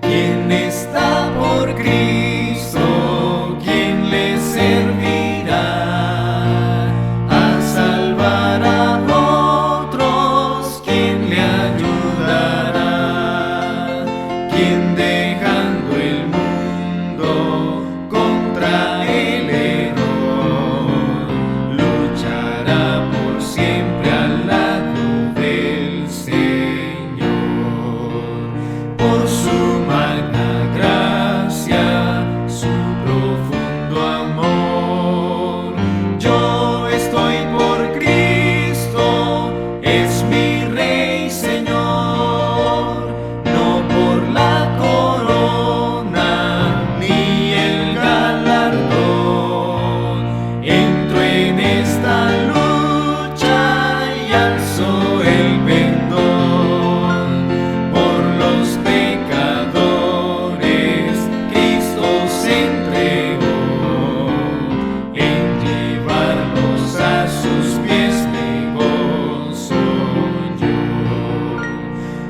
¿Quién está por Cristo? ¿Quién le servirá? A salvar a otros, ¿quién le ayudará? ¿Quién dejando el mundo contra el error luchará por siempre al lado del Señor? Por su magna gracia, su profundo amor. Yo estoy por Cristo, es mi Rey Señor, no por la corona ni el galardón. Entro en esta lucha y alzo el pendón por los pecadores. Cristo se entregó, en llevarlos a sus pies me gozo yo.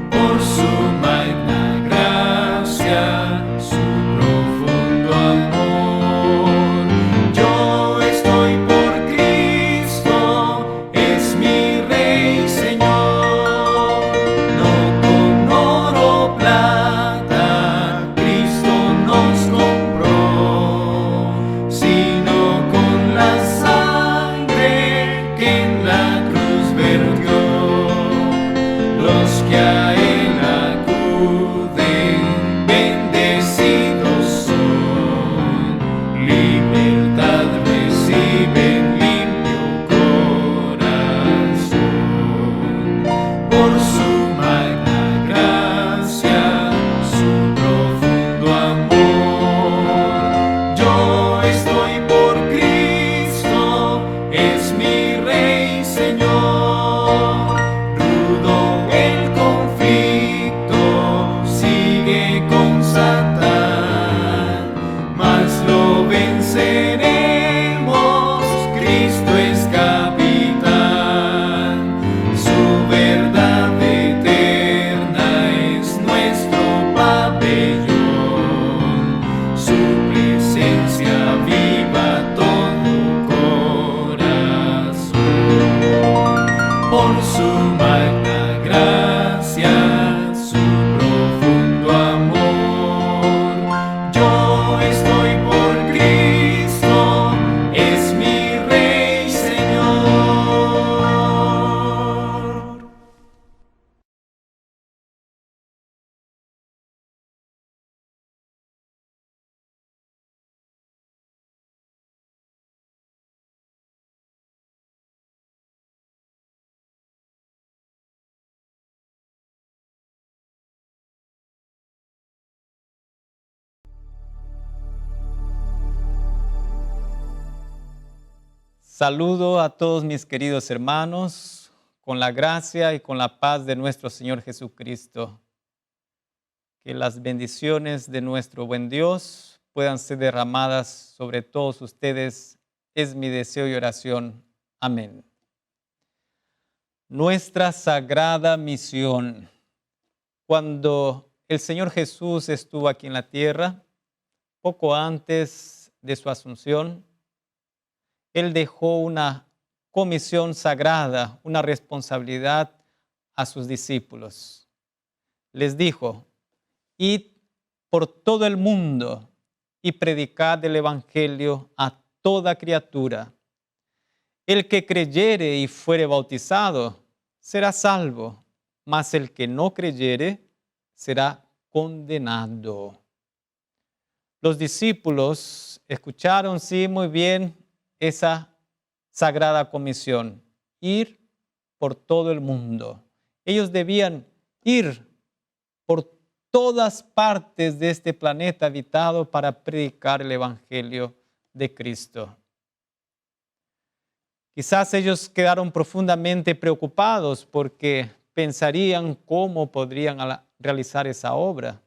Por su magna gracia, su profundo amor. Yo estoy por Cristo, es mi Rey Señor, no con oro o plata Cristo nos compró, sino con la sangre que en la cruz vertió. Los que a Él acuden, bendecidos son, libertad reciben, limpio corazón. Por su magna gracia, su profundo amor. Yo estoy por Cristo, es mi Rey Señor. Rudo el conflicto, sigue con Satán, mas lo venceremos, Cristo es capitán. Su verdad eterna es nuestro pabellón, su presencia viva todo corazón. Por su magna gracia, su profundo amor. Yo estoy por Cristo, es mi Rey Señor. Saludo a todos mis queridos hermanos con la gracia y con la paz de nuestro Señor Jesucristo. Que las bendiciones de nuestro buen Dios puedan ser derramadas sobre todos ustedes. Es mi deseo y oración. Amén. Nuestra sagrada misión. Cuando el Señor Jesús estuvo aquí en la tierra, poco antes de su asunción, Él dejó una comisión sagrada, una responsabilidad a sus discípulos. Les dijo: id por todo el mundo y predicad el evangelio a toda criatura. El que creyere y fuere bautizado será salvo, mas el que no creyere será condenado. Los discípulos escucharon, sí, muy bien esa sagrada comisión, ir por todo el mundo. Ellos debían ir por todas partes de este planeta habitado para predicar el Evangelio de Cristo. Quizás ellos quedaron profundamente preocupados porque pensarían cómo podrían realizar esa obra.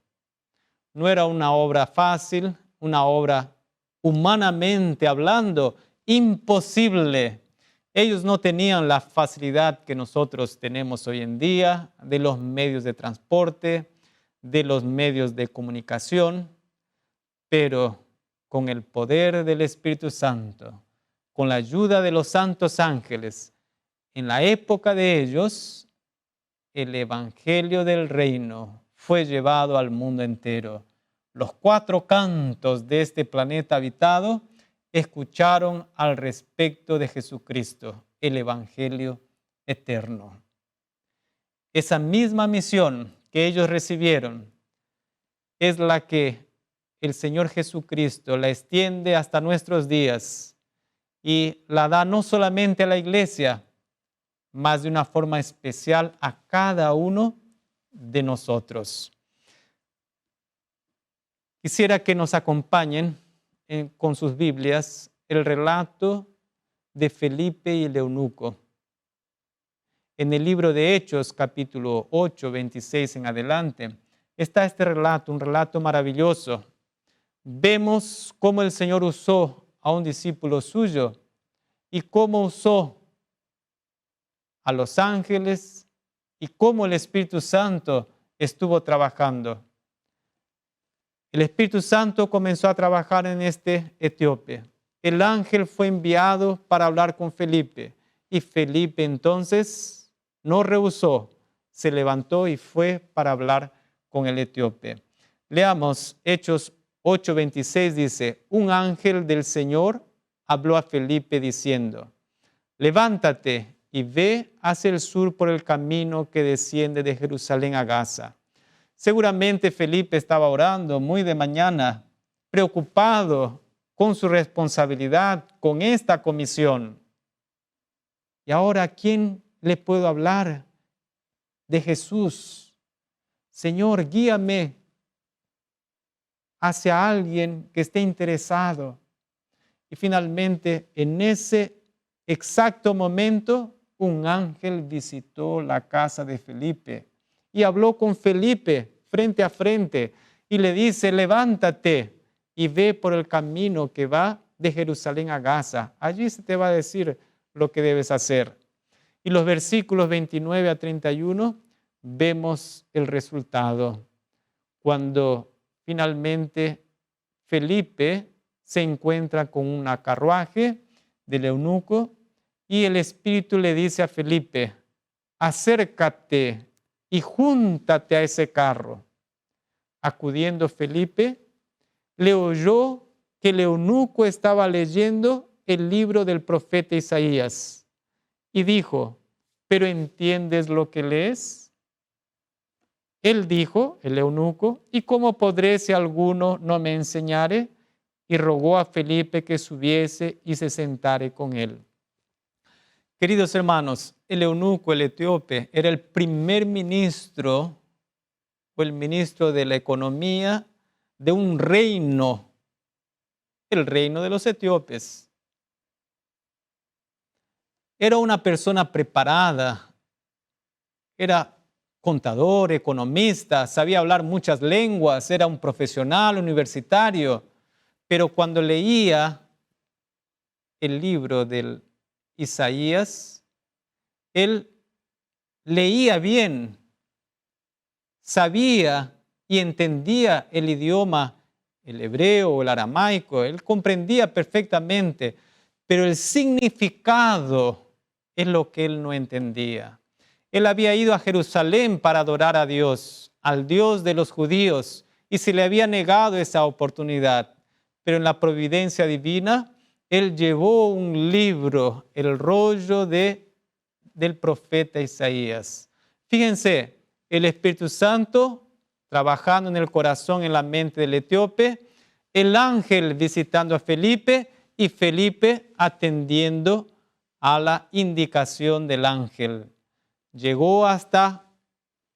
No era una obra fácil, una obra humanamente hablando imposible. Ellos no tenían la facilidad que nosotros tenemos hoy en día de los medios de transporte, de los medios de comunicación, pero con el poder del Espíritu Santo, con la ayuda de los santos ángeles, en la época de ellos, el Evangelio del Reino fue llevado al mundo entero. Los 4 cantos de este planeta habitado escucharon al respecto de Jesucristo, el Evangelio eterno. Esa misma misión que ellos recibieron es la que el Señor Jesucristo la extiende hasta nuestros días y la da no solamente a la iglesia, más de una forma especial a cada uno de nosotros. Quisiera que nos acompañen con sus Biblias el relato de Felipe y el eunuco. En el libro de Hechos, capítulo 8, 26 en adelante, está este relato, un relato maravilloso. Vemos cómo el Señor usó a un discípulo suyo y cómo usó a los ángeles y cómo el Espíritu Santo estuvo trabajando. El Espíritu Santo comenzó a trabajar en este etíope. El ángel fue enviado para hablar con Felipe y Felipe entonces no rehusó, se levantó y fue para hablar con el etíope. Leamos Hechos 8:26, dice: un ángel del Señor habló a Felipe diciendo: levántate y ve hacia el sur por el camino que desciende de Jerusalén a Gaza. Seguramente Felipe estaba orando muy de mañana, preocupado con su responsabilidad, con esta comisión. Y ahora, ¿a quién le puedo hablar de Jesús? Señor, guíame hacia alguien que esté interesado. Y finalmente, en ese exacto momento, un ángel visitó la casa de Felipe y habló con Felipe frente a frente y le dice: levántate y ve por el camino que va de Jerusalén a Gaza. Allí se te va a decir lo que debes hacer. Y los versículos 29 a 31 vemos el resultado. Cuando finalmente Felipe se encuentra con una carruaje del eunuco y el Espíritu le dice a Felipe: acércate y júntate a ese carro. Acudiendo Felipe, le oyó que el eunuco estaba leyendo el libro del profeta Isaías y dijo: ¿pero entiendes lo que lees? Él dijo, el eunuco: ¿y cómo podré si alguno no me enseñare? Y rogó a Felipe que subiese y se sentare con él. Queridos hermanos, el eunuco, el etíope, era el primer ministro o el ministro de la economía de un reino, el reino de los etíopes. Era una persona preparada, era contador, economista, sabía hablar muchas lenguas, era un profesional universitario, pero cuando leía el libro del Isaías, él leía bien, sabía y entendía el idioma, el hebreo o el aramaico, él comprendía perfectamente, pero el significado es lo que él no entendía. Él había ido a Jerusalén para adorar a Dios, al Dios de los judíos, y se le había negado esa oportunidad. Pero en la providencia divina, él llevó un libro, el rollo del profeta Isaías. Fíjense, el Espíritu Santo trabajando en el corazón, en la mente del etíope, el ángel visitando a Felipe y Felipe atendiendo a la indicación del ángel. Llegó hasta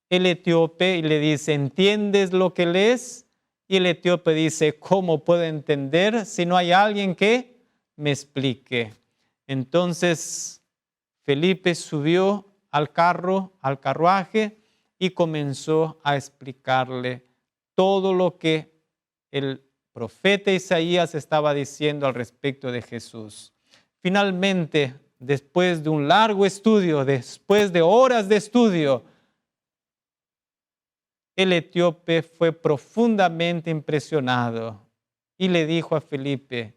el etíope y le dice, ¿entiendes lo que lees? Y el etíope dice, ¿cómo puedo entender si no hay alguien que me explique? Entonces Felipe subió al carruaje, y comenzó a explicarle todo lo que el profeta Isaías estaba diciendo al respecto de Jesús. Finalmente, después de un largo estudio, después de horas de estudio, el etíope fue profundamente impresionado y le dijo a Felipe,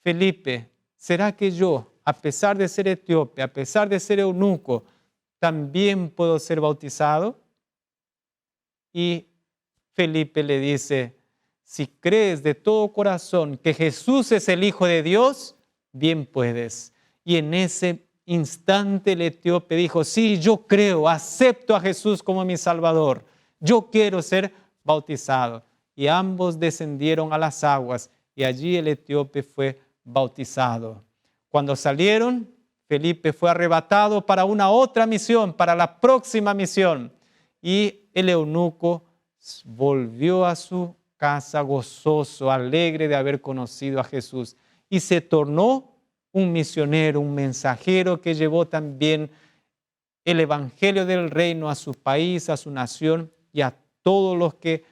Felipe, ¿será que yo, a pesar de ser etíope, a pesar de ser eunuco, también puedo ser bautizado? Y Felipe le dice, si crees de todo corazón que Jesús es el Hijo de Dios, bien puedes. Y en ese instante el etíope dijo, sí, yo creo, acepto a Jesús como mi Salvador. Yo quiero ser bautizado. Y ambos descendieron a las aguas y allí el etíope fue bautizado. Cuando salieron, Felipe fue arrebatado para una otra misión, para la próxima misión. Y el eunuco volvió a su casa gozoso, alegre de haber conocido a Jesús. Y se tornó un misionero, un mensajero que llevó también el evangelio del reino a su país, a su nación y a todos los que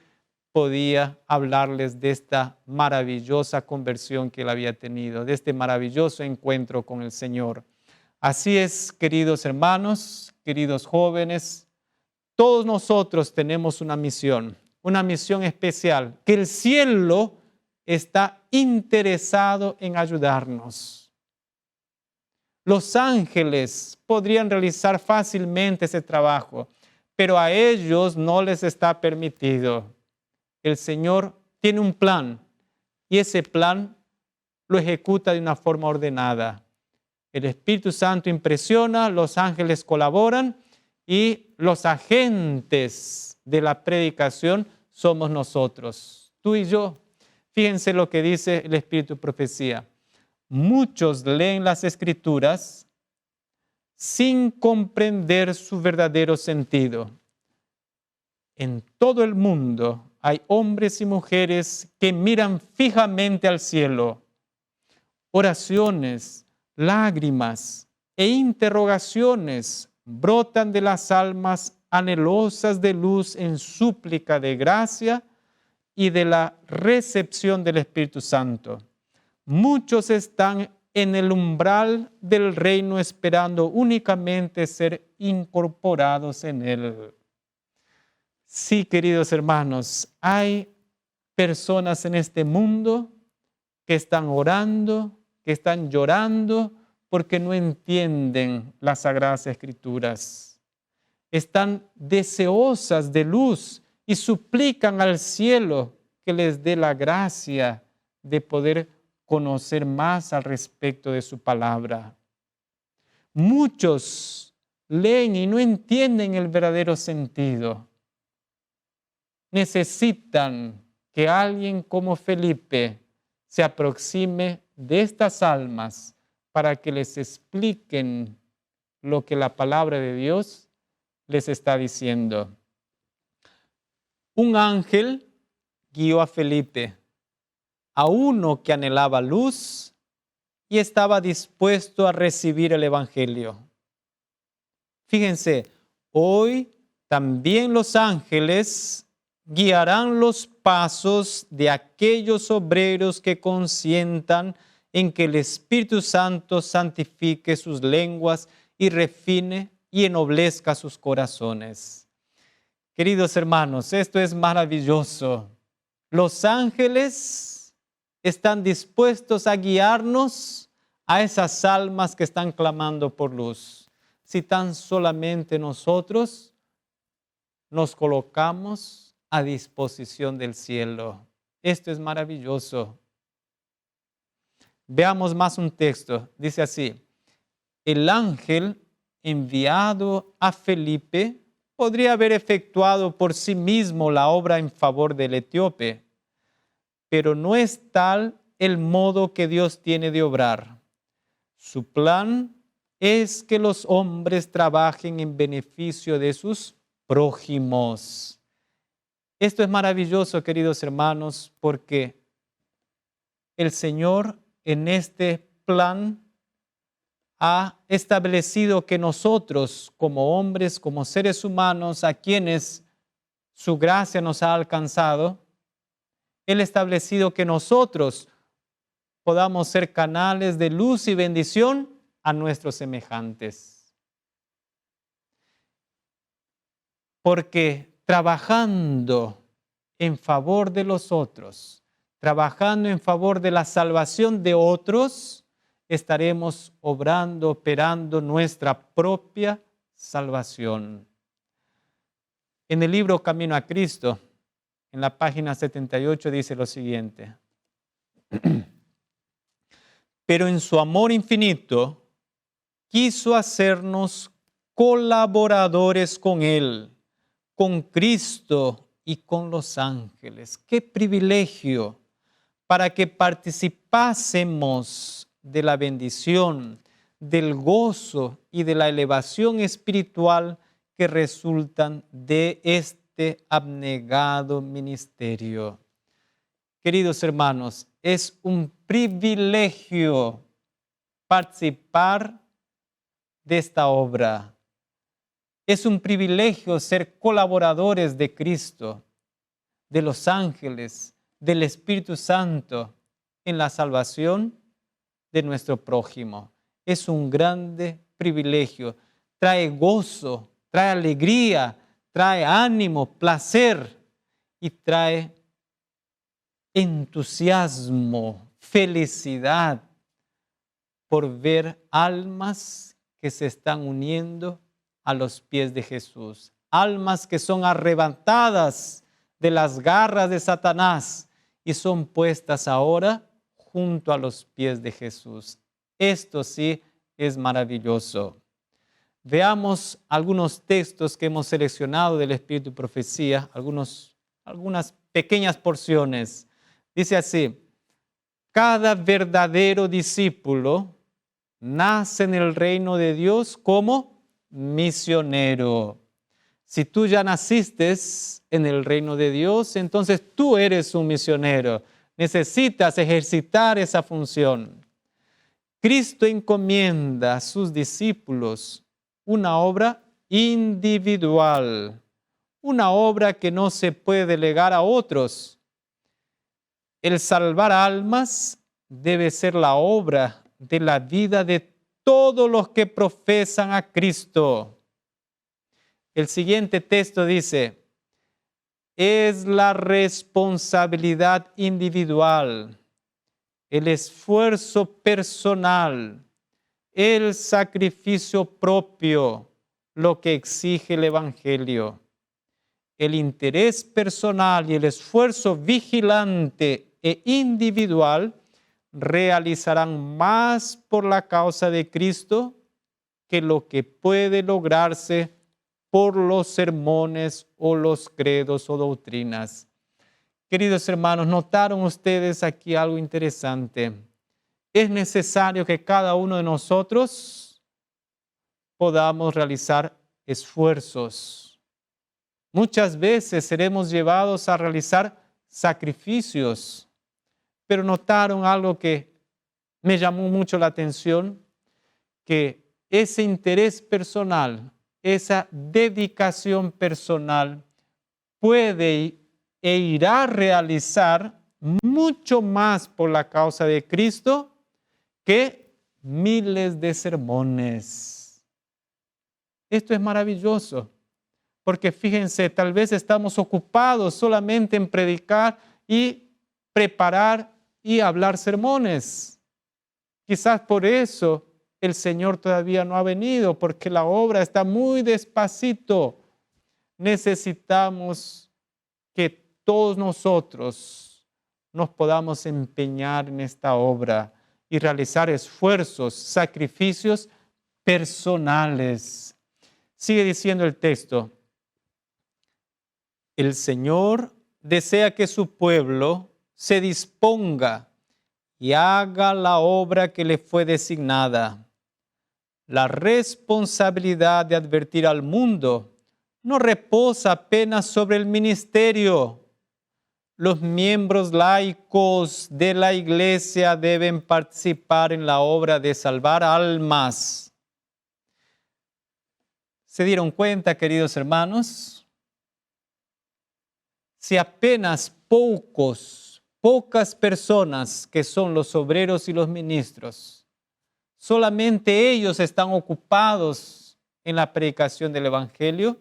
podía hablarles de esta maravillosa conversión que él había tenido, de este maravilloso encuentro con el Señor. Así es, queridos hermanos, queridos jóvenes, todos nosotros tenemos una misión especial, que el cielo está interesado en ayudarnos. Los ángeles podrían realizar fácilmente ese trabajo, pero a ellos no les está permitido. El Señor tiene un plan y ese plan lo ejecuta de una forma ordenada. El Espíritu Santo impresiona, los ángeles colaboran y los agentes de la predicación somos nosotros, tú y yo. Fíjense lo que dice el Espíritu Profecía. Muchos leen las Escrituras sin comprender su verdadero sentido. En todo el mundo hay hombres y mujeres que miran fijamente al cielo. Oraciones, lágrimas e interrogaciones brotan de las almas anhelosas de luz en súplica de gracia y de la recepción del Espíritu Santo. Muchos están en el umbral del reino esperando únicamente ser incorporados en él. Sí, queridos hermanos, hay personas en este mundo que están orando, que están llorando porque no entienden las Sagradas Escrituras. Están deseosas de luz y suplican al cielo que les dé la gracia de poder conocer más al respecto de su palabra. Muchos leen y no entienden el verdadero sentido. Necesitan que alguien como Felipe se aproxime de estas almas para que les expliquen lo que la palabra de Dios les está diciendo. Un ángel guió a Felipe, a uno que anhelaba luz y estaba dispuesto a recibir el evangelio. Fíjense, hoy también los ángeles guiarán los pasos de aquellos obreros que consientan en que el Espíritu Santo santifique sus lenguas y refine y ennoblezca sus corazones. Queridos hermanos, esto es maravilloso. Los ángeles están dispuestos a guiarnos a esas almas que están clamando por luz. Si tan solamente nosotros nos colocamos a disposición del cielo. Esto es maravilloso. Veamos más un texto. Dice así: el ángel enviado a Felipe podría haber efectuado por sí mismo la obra en favor del etíope, pero no es tal el modo que Dios tiene de obrar. Su plan es que los hombres trabajen en beneficio de sus prójimos. Esto es maravilloso, queridos hermanos, porque el Señor en este plan ha establecido que nosotros, como hombres, como seres humanos, a quienes su gracia nos ha alcanzado, Él ha establecido que nosotros podamos ser canales de luz y bendición a nuestros semejantes. Porque trabajando en favor de los otros, trabajando en favor de la salvación de otros, estaremos obrando, operando nuestra propia salvación. En el libro Camino a Cristo, en la página 78, dice lo siguiente: pero en su amor infinito quiso hacernos colaboradores con Él, con Cristo y con los ángeles. ¡Qué privilegio! Para que participásemos de la bendición, del gozo y de la elevación espiritual que resultan de este abnegado ministerio. Queridos hermanos, es un privilegio participar de esta obra. Es un privilegio ser colaboradores de Cristo, de los ángeles, del Espíritu Santo en la salvación de nuestro prójimo. Es un grande privilegio. Trae gozo, trae alegría, trae ánimo, placer y trae entusiasmo, felicidad por ver almas que se están uniendo a los pies de Jesús. Almas que son arrebatadas de las garras de Satanás y son puestas ahora junto a los pies de Jesús. Esto sí es maravilloso. Veamos algunos textos que hemos seleccionado del Espíritu y Profecía, algunas pequeñas porciones. Dice así: cada verdadero discípulo nace en el reino de Dios como misionero. Si tú ya naciste en el reino de Dios, entonces tú eres un misionero. Necesitas ejercitar esa función. Cristo encomienda a sus discípulos una obra individual, una obra que no se puede delegar a otros. El salvar almas debe ser la obra de la vida de todos los que profesan a Cristo. El siguiente texto dice: es la responsabilidad individual, el esfuerzo personal, el sacrificio propio, lo que exige el Evangelio. El interés personal y el esfuerzo vigilante e individual realizarán más por la causa de Cristo que lo que puede lograrse por los sermones o los credos o doctrinas. Queridos hermanos, ¿notaron ustedes aquí algo interesante? Es necesario que cada uno de nosotros podamos realizar esfuerzos. Muchas veces seremos llevados a realizar sacrificios, pero notaron algo que me llamó mucho la atención, que ese interés personal, esa dedicación personal puede e irá a realizar mucho más por la causa de Cristo que miles de sermones. Esto es maravilloso, porque fíjense, tal vez estamos ocupados solamente en predicar y preparar y hablar sermones. Quizás por eso el Señor todavía no ha venido, porque la obra está muy despacito. Necesitamos que todos nosotros nos podamos empeñar en esta obra y realizar esfuerzos, sacrificios personales. Sigue diciendo el texto, el Señor desea que su pueblo se disponga y haga la obra que le fue designada. La responsabilidad de advertir al mundo no reposa apenas sobre el ministerio. Los miembros laicos de la Iglesia deben participar en la obra de salvar almas. ¿Se dieron cuenta, queridos hermanos? Si apenas pocas personas que son los obreros y los ministros, solamente ellos están ocupados en la predicación del Evangelio,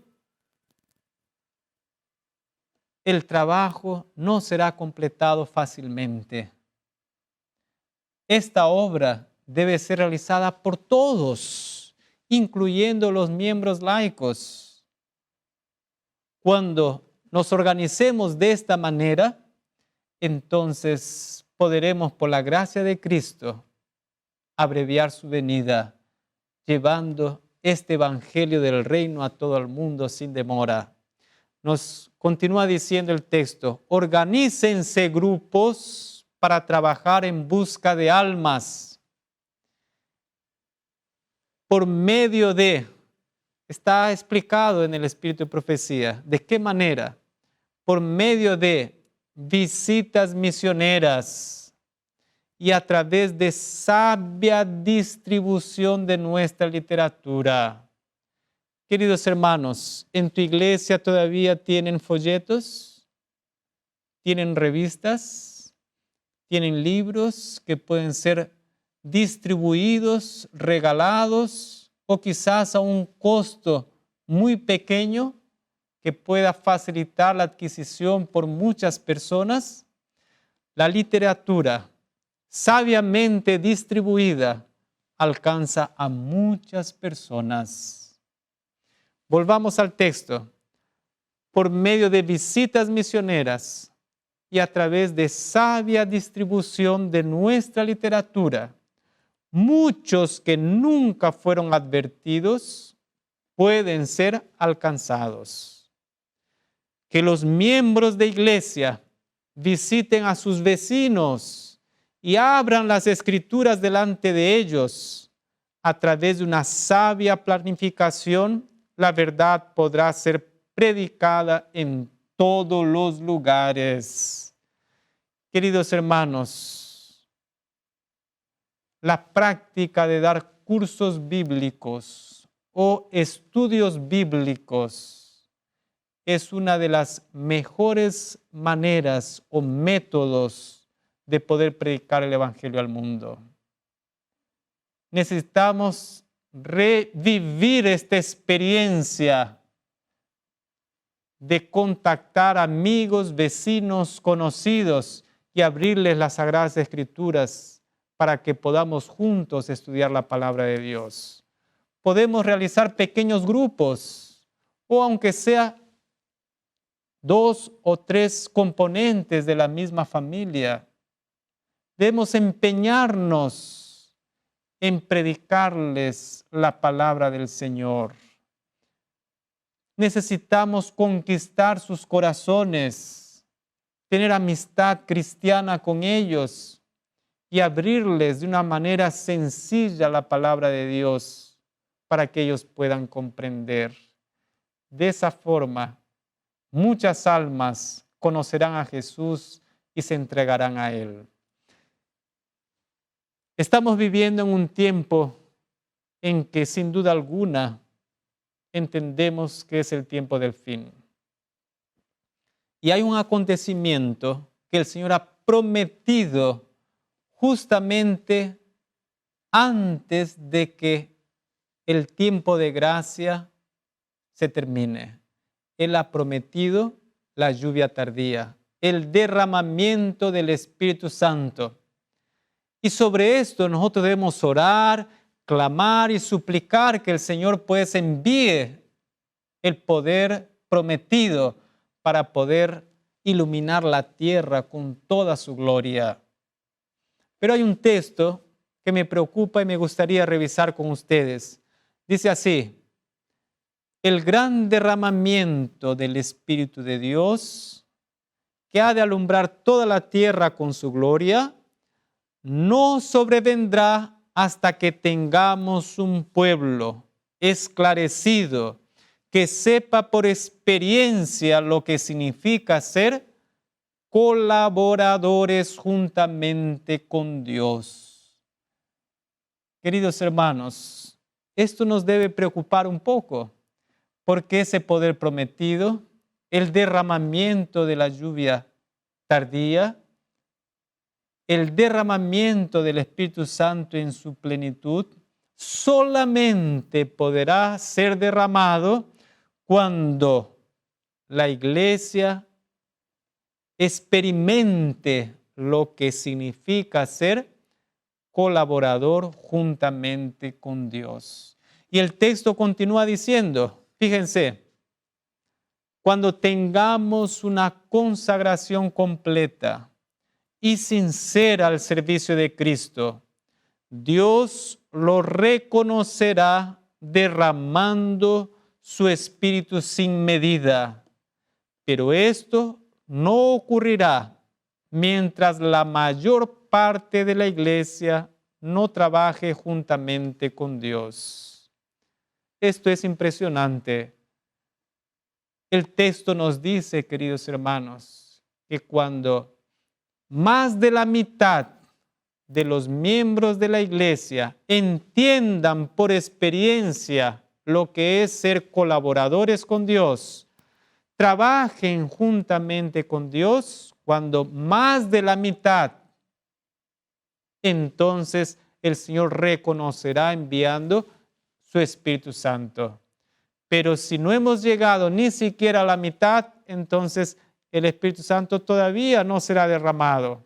el trabajo no será completado fácilmente. Esta obra debe ser realizada por todos, incluyendo los miembros laicos. Cuando nos organicemos de esta manera, entonces podremos, por la gracia de Cristo, abreviar su venida, llevando este evangelio del reino a todo el mundo sin demora. Nos continúa diciendo el texto, organícense grupos para trabajar en busca de almas. Por medio de, está explicado en el Espíritu de Profecía, ¿de qué manera? Por medio de visitas misioneras y a través de sabia distribución de nuestra literatura. Queridos hermanos, ¿en tu iglesia todavía tienen folletos? ¿Tienen revistas? ¿Tienen libros que pueden ser distribuidos, regalados o quizás a un costo muy pequeño que pueda facilitar la adquisición por muchas personas? La literatura sabiamente distribuida alcanza a muchas personas. Volvamos al texto. Por medio de visitas misioneras y a través de sabia distribución de nuestra literatura, muchos que nunca fueron advertidos pueden ser alcanzados. Que los miembros de iglesia visiten a sus vecinos y abran las escrituras delante de ellos. A través de una sabia planificación, la verdad podrá ser predicada en todos los lugares. Queridos hermanos, la práctica de dar cursos bíblicos o estudios bíblicos es una de las mejores maneras o métodos de poder predicar el Evangelio al mundo. Necesitamos revivir esta experiencia de contactar amigos, vecinos, conocidos y abrirles las Sagradas Escrituras para que podamos juntos estudiar la palabra de Dios. Podemos realizar pequeños grupos o aunque sea 2 o 3 componentes de la misma familia. Debemos empeñarnos en predicarles la palabra del Señor. Necesitamos conquistar sus corazones, tener amistad cristiana con ellos y abrirles de una manera sencilla la palabra de Dios para que ellos puedan comprender. De esa forma, muchas almas conocerán a Jesús y se entregarán a Él. Estamos viviendo en un tiempo en que sin duda alguna entendemos que es el tiempo del fin. Y hay un acontecimiento que el Señor ha prometido justamente antes de que el tiempo de gracia se termine. Él ha prometido la lluvia tardía, el derramamiento del Espíritu Santo. Y sobre esto nosotros debemos orar, clamar y suplicar que el Señor pues envíe el poder prometido para poder iluminar la tierra con toda su gloria. Pero hay un texto que me preocupa y me gustaría revisar con ustedes. Dice así: el gran derramamiento del Espíritu de Dios, que ha de alumbrar toda la tierra con su gloria, no sobrevendrá hasta que tengamos un pueblo esclarecido, que sepa por experiencia lo que significa ser colaboradores juntamente con Dios. Queridos hermanos, esto nos debe preocupar un poco, porque ese poder prometido, el derramamiento de la lluvia tardía, el derramamiento del Espíritu Santo en su plenitud, solamente podrá ser derramado cuando la iglesia experimente lo que significa ser colaborador juntamente con Dios. Y el texto continúa diciendo, fíjense, cuando tengamos una consagración completa y sincera al servicio de Cristo, Dios lo reconocerá derramando su Espíritu sin medida. Pero esto no ocurrirá mientras la mayor parte de la iglesia no trabaje juntamente con Dios. Esto es impresionante. El texto nos dice, queridos hermanos, que cuando más de la mitad de los miembros de la iglesia entiendan por experiencia lo que es ser colaboradores con Dios, trabajen juntamente con Dios, cuando más de la mitad, entonces el Señor reconocerá enviando su Espíritu Santo. Pero si no hemos llegado ni siquiera a la mitad, entonces el Espíritu Santo todavía no será derramado.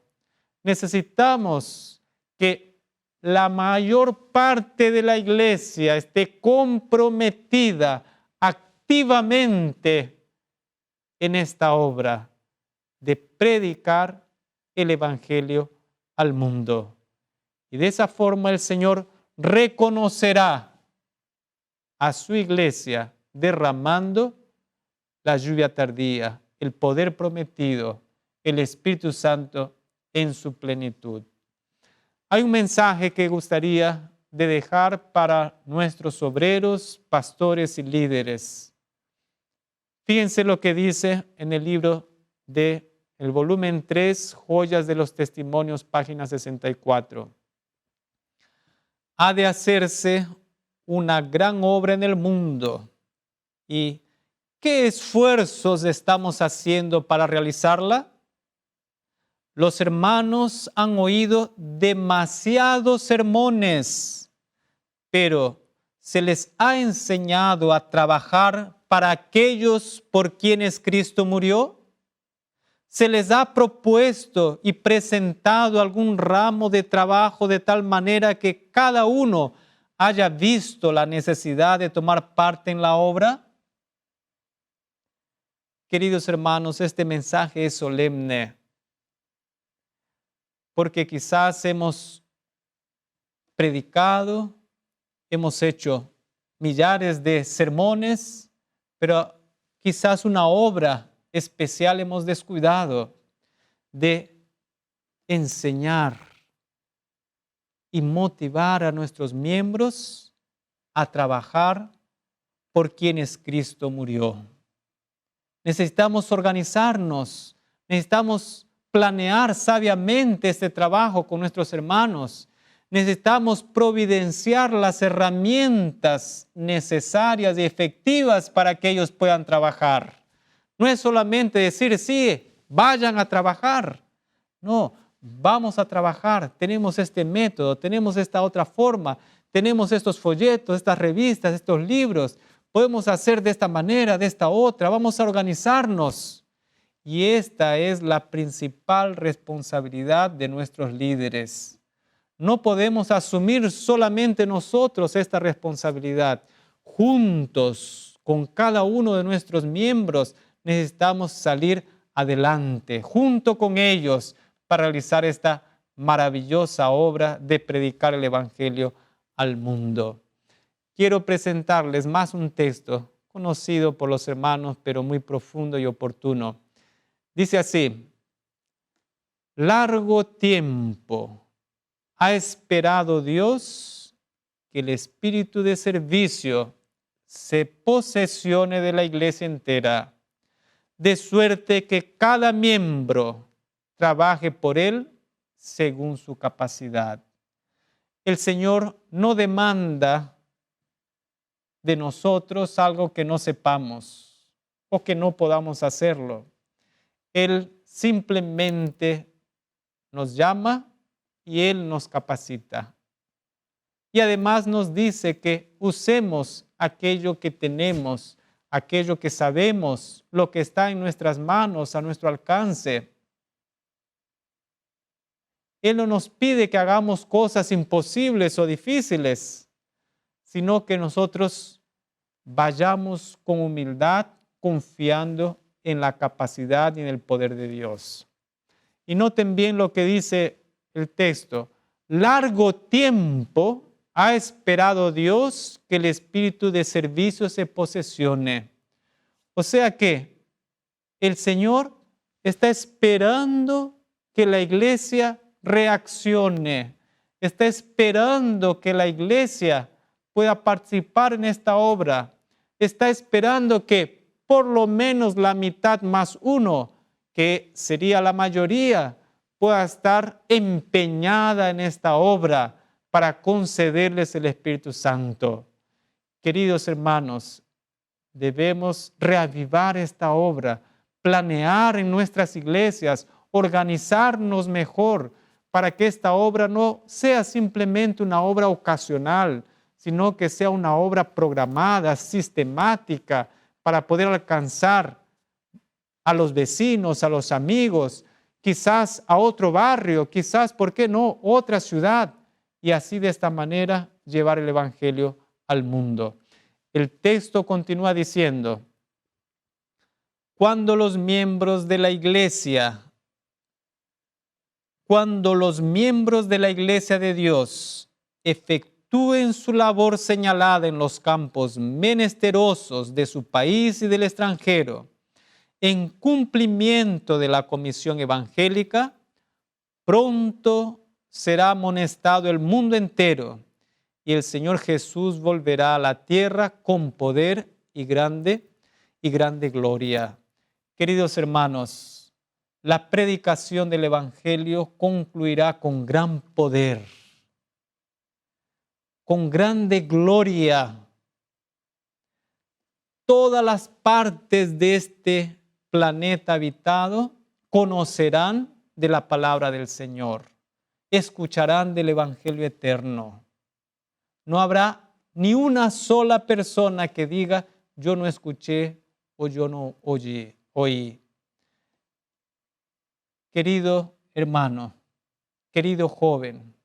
Necesitamos que la mayor parte de la iglesia esté comprometida activamente en esta obra de predicar el Evangelio al mundo. Y de esa forma el Señor reconocerá a su iglesia derramando la lluvia tardía, el poder prometido, el Espíritu Santo en su plenitud. Hay un mensaje que gustaría de dejar para nuestros obreros, pastores y líderes. Fíjense lo que dice en el libro de el volumen 3, Joyas de los Testimonios, página 64. Ha de hacerse una gran obra en el mundo. ¿Y qué esfuerzos estamos haciendo para realizarla? Los hermanos han oído demasiados sermones, pero se les ha enseñado a trabajar para aquellos por quienes Cristo murió. Se les ha propuesto y presentado algún ramo de trabajo de tal manera que cada uno haya visto la necesidad de tomar parte en la obra. Queridos hermanos, este mensaje es solemne, porque quizás hemos predicado, hemos hecho millares de sermones, pero quizás una obra especial hemos descuidado de enseñar y motivar a nuestros miembros a trabajar por quienes Cristo murió. Necesitamos organizarnos, necesitamos planear sabiamente este trabajo con nuestros hermanos. Necesitamos providenciar las herramientas necesarias y efectivas para que ellos puedan trabajar. No es solamente decir, sí, vayan a trabajar. No, vamos a trabajar. Tenemos este método, tenemos esta otra forma, tenemos estos folletos, estas revistas, estos libros. Podemos hacer de esta manera, de esta otra. Vamos a organizarnos. Y esta es la principal responsabilidad de nuestros líderes. No podemos asumir solamente nosotros esta responsabilidad. Juntos, con cada uno de nuestros miembros, necesitamos salir adelante, junto con ellos, para realizar esta maravillosa obra de predicar el Evangelio al mundo. Quiero presentarles más un texto conocido por los hermanos, pero muy profundo y oportuno. Dice así: largo tiempo ha esperado Dios que el espíritu de servicio se posesione de la iglesia entera, de suerte que cada miembro trabaje por él según su capacidad. El Señor no demanda de nosotros algo que no sepamos o que no podamos hacerlo. Él simplemente nos llama y Él nos capacita. Y además nos dice que usemos aquello que tenemos, aquello que sabemos, lo que está en nuestras manos, a nuestro alcance. Él no nos pide que hagamos cosas imposibles o difíciles, sino que nosotros vayamos con humildad, confiando en la capacidad y en el poder de Dios. Y noten bien lo que dice el texto: largo tiempo ha esperado Dios que el espíritu de servicio se posesione. O sea que el Señor está esperando que la iglesia reaccione, está esperando que la iglesia pueda participar en esta obra, está esperando que por lo menos la mitad más uno, que sería la mayoría, pueda estar empeñada en esta obra para concederles el Espíritu Santo. Queridos hermanos, debemos reavivar esta obra, planear en nuestras iglesias, organizarnos mejor para que esta obra no sea simplemente una obra ocasional, sino que sea una obra programada, sistemática, para poder alcanzar a los vecinos, a los amigos, quizás a otro barrio, quizás, ¿por qué no?, otra ciudad, y así de esta manera llevar el Evangelio al mundo. El texto continúa diciendo: cuando los miembros de la iglesia de Dios efectúen su labor señalada en los campos menesterosos de su país y del extranjero, en cumplimiento de la comisión evangélica, pronto será amonestado el mundo entero y el Señor Jesús volverá a la tierra con poder y grande gloria. Queridos hermanos, la predicación del Evangelio concluirá con gran poder, con grande gloria. Todas las partes de este planeta habitado conocerán de la palabra del Señor, escucharán del Evangelio eterno. No habrá ni una sola persona que diga: yo no escuché o yo no oí. Querido hermano, querido joven,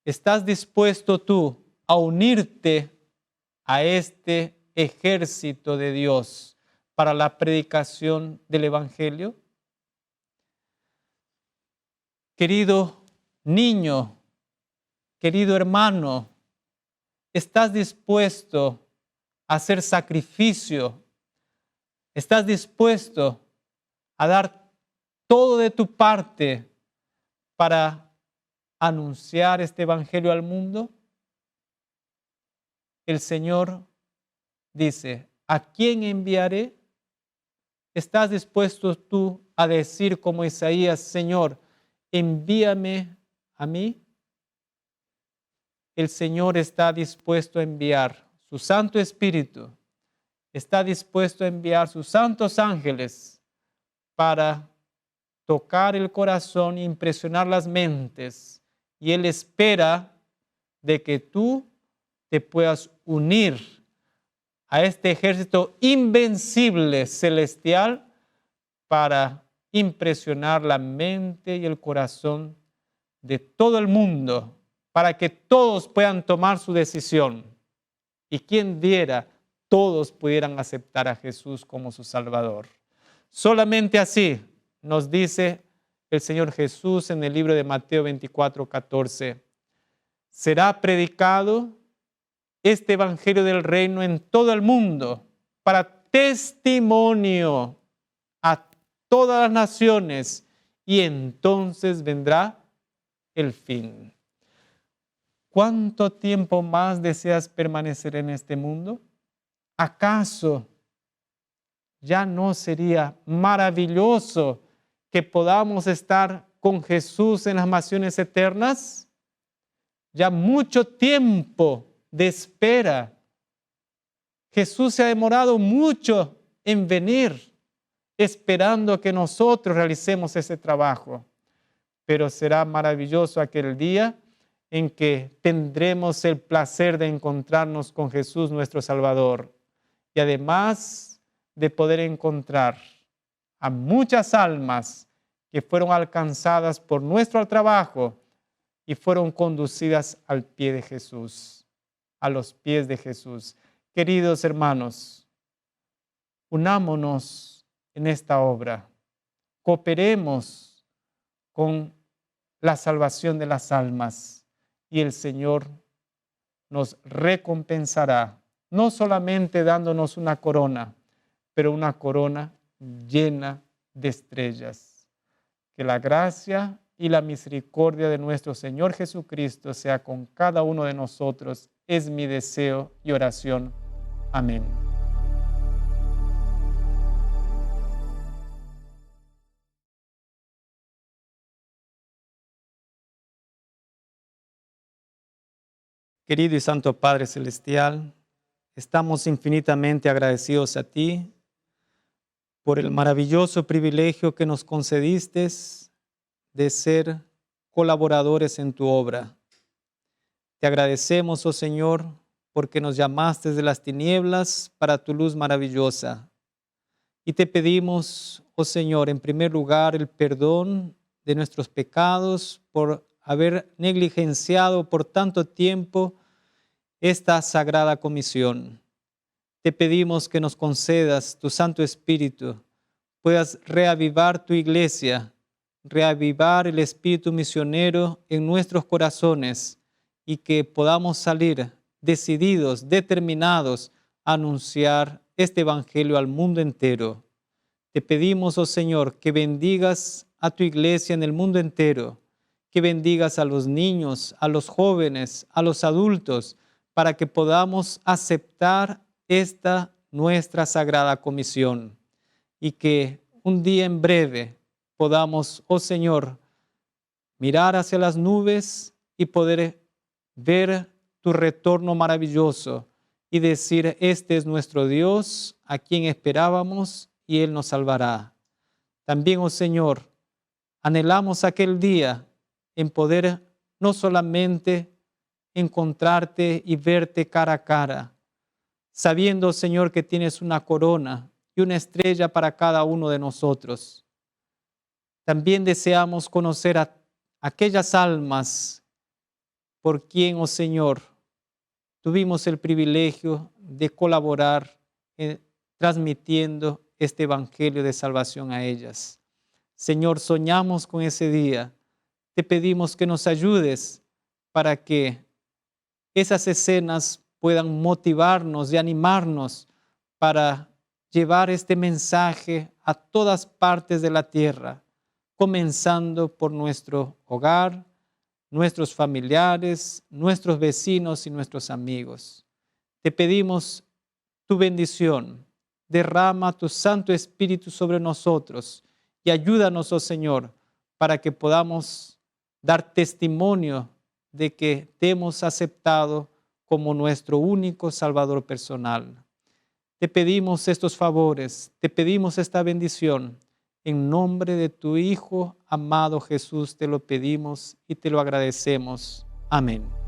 ¿estás dispuesto tú a unirte a este ejército de Dios para la predicación del Evangelio? Querido niño, querido hermano, ¿estás dispuesto a hacer sacrificio? ¿Estás dispuesto a dar todo de tu parte para anunciar este Evangelio al mundo? El Señor dice: ¿a quién enviaré? ¿Estás dispuesto tú a decir como Isaías: Señor, envíame a mí? El Señor está dispuesto a enviar su Santo Espíritu, está dispuesto a enviar sus santos ángeles para tocar el corazón e impresionar las mentes. Y Él espera de que tú te puedas unir a este ejército invencible celestial para impresionar la mente y el corazón de todo el mundo, para que todos puedan tomar su decisión. Y quien diera, todos pudieran aceptar a Jesús como su Salvador. Solamente así nos dice el Señor Jesús en el libro de Mateo 24:14. Será predicado este evangelio del reino en todo el mundo para testimonio a todas las naciones, y entonces vendrá el fin. ¿Cuánto tiempo más deseas permanecer en este mundo? ¿Acaso ya no sería maravilloso que podamos estar con Jesús en las mansiones eternas? Ya mucho tiempo de espera. Jesús se ha demorado mucho en venir, esperando que nosotros realicemos ese trabajo. Pero será maravilloso aquel día en que tendremos el placer de encontrarnos con Jesús nuestro Salvador. Y además de poder encontrar a muchas almas que fueron alcanzadas por nuestro trabajo y fueron conducidas al pie de Jesús, a los pies de Jesús. Queridos hermanos, unámonos en esta obra, cooperemos con la salvación de las almas, y el Señor nos recompensará, no solamente dándonos una corona, pero una corona llena de estrellas. Que la gracia y la misericordia de nuestro Señor Jesucristo sea con cada uno de nosotros. Es mi deseo y oración. Amén. Querido y Santo Padre Celestial, estamos infinitamente agradecidos a ti por el maravilloso privilegio que nos concediste de ser colaboradores en tu obra. Te agradecemos, oh Señor, porque nos llamaste de las tinieblas para tu luz maravillosa. Y te pedimos, oh Señor, en primer lugar, el perdón de nuestros pecados por haber negligenciado por tanto tiempo esta sagrada comisión. Te pedimos que nos concedas tu Santo Espíritu, puedas reavivar tu iglesia, reavivar el espíritu misionero en nuestros corazones, y que podamos salir decididos, determinados a anunciar este evangelio al mundo entero. Te pedimos, oh Señor, que bendigas a tu iglesia en el mundo entero, que bendigas a los niños, a los jóvenes, a los adultos, para que podamos aceptar esta nuestra sagrada comisión, y que un día en breve podamos, oh Señor, mirar hacia las nubes y poder ver tu retorno maravilloso y decir: este es nuestro Dios, a quien esperábamos, y Él nos salvará. También, oh Señor, anhelamos aquel día en poder no solamente encontrarte y verte cara a cara, sabiendo, Señor, que tienes una corona y una estrella para cada uno de nosotros. También deseamos conocer a aquellas almas por quien, oh Señor, tuvimos el privilegio de colaborar transmitiendo este evangelio de salvación a ellas. Señor, soñamos con ese día. Te pedimos que nos ayudes para que esas escenas puedan motivarnos y animarnos para llevar este mensaje a todas partes de la tierra, comenzando por nuestro hogar, nuestros familiares, nuestros vecinos y nuestros amigos. Te pedimos tu bendición, derrama tu Santo Espíritu sobre nosotros y ayúdanos, oh Señor, para que podamos dar testimonio de que te hemos aceptado como nuestro único Salvador personal. Te pedimos estos favores, te pedimos esta bendición. En nombre de tu Hijo amado Jesús te lo pedimos y te lo agradecemos. Amén.